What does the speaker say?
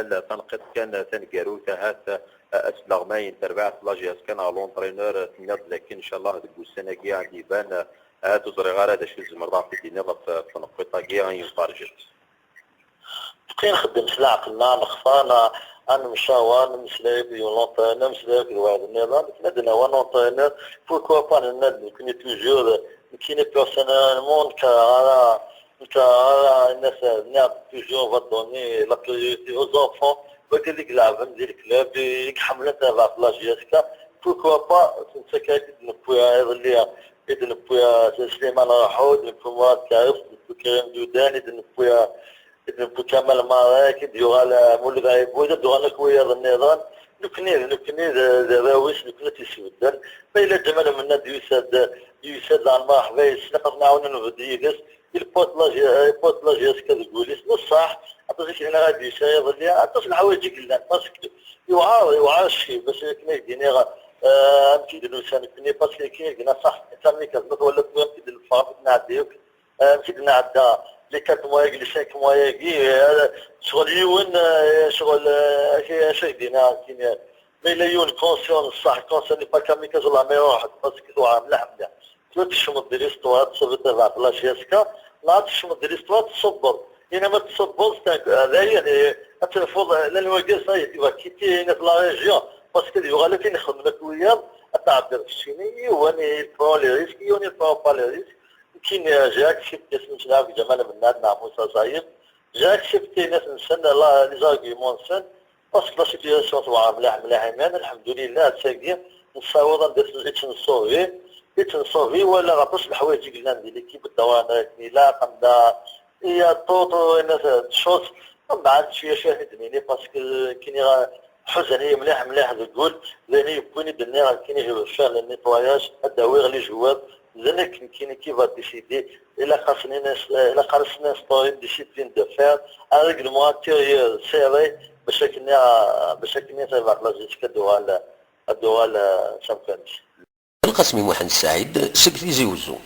تنقيط كان تنقارو تهات اسبلاغ ماين تربعت لاجياس كان لونترينور تنيض، لكن ان شاء الله هذيك السنه كي غادي يبان تزري غير هذا الشيء زمر في الدنيا في تنقيطه كي غيفارجت بقينا نخدم سلاع قلنا نخفانا انا مشاور نمسلاك لونترينور نمسلاك لواحد النظام كنا هو لونترينور بوركوا با الناس كنا توجور كاين بيرسونيلمون الناس نعم توجور فدوني لا بريوريتي او زونفون وقال لك لعبهم ديال الكلاب يحملنا تاع لاجياسكا بوركوا با سكايت نبويا اللي نبويا سليمان راحود نبويا كارف كريم دوداني نبويا كمال ماراك ديوغال مولد عيبوده دوغال كويا النظام نكني دراويش نكني تسودان ما إلا جمال من الناس يساد عن حبايس نقص نعاون نبديكس البوت لاجياس كتقوليس بصح عطيك هنا غادي يساير اللي عطيك الحوايج كلها باسكو يوعار الشيء باش كنا يديني نمشي لسان كني باسكو كاين صح ثاني كتبط ولا كنت الفرق نعديك نمشي نعدى لي 4 موايا لي 5 موايا كي شغل يون شغل شي دينا كاين مي لا يون كونسيون صح كونسيون با كاميكاز لا مي واحد باسكو تو عامل حمله تو تشم دير ستوات صوبت لا شيسكا لا تشم دير ستوات تصبر ما تصبرش هذا يعني التلفون لا الواقع صاير كيتي هنا في لا ريجيون باسكو يغالب فين نخدمك وياه تعبر الشيني واني برو لي ريسك يوني برو با لي ريسك كاين جاك شفت اسم شناف جمال بنات مع موسى صايب جاك شفت ناس نسن الله لي زارغيمون سن باسكو لا سيتياسيون تبع ملاح ايمان الحمد لله تساقي نصاوض ندير يتنصوفي ولا غطس الحوايج اللي ندير كيف الدوانات لا قندا هي طوطو الناس تشوط من بعد شويه شاهدني باسكو كاين حزن هي ملاح تقول لاني يكون بالنهار كاين يجيو الشهر النيطواياج الدواء غلي جواب لانك كاين كيف ديسيدي الا خاصني ستوري ديسيبلين دو فير ان ريغلمون انتيريور سيري باش كنا تبع لاجيسكا الدوال شامبيونش القاسمي محمد السعيد سكتي زيوزو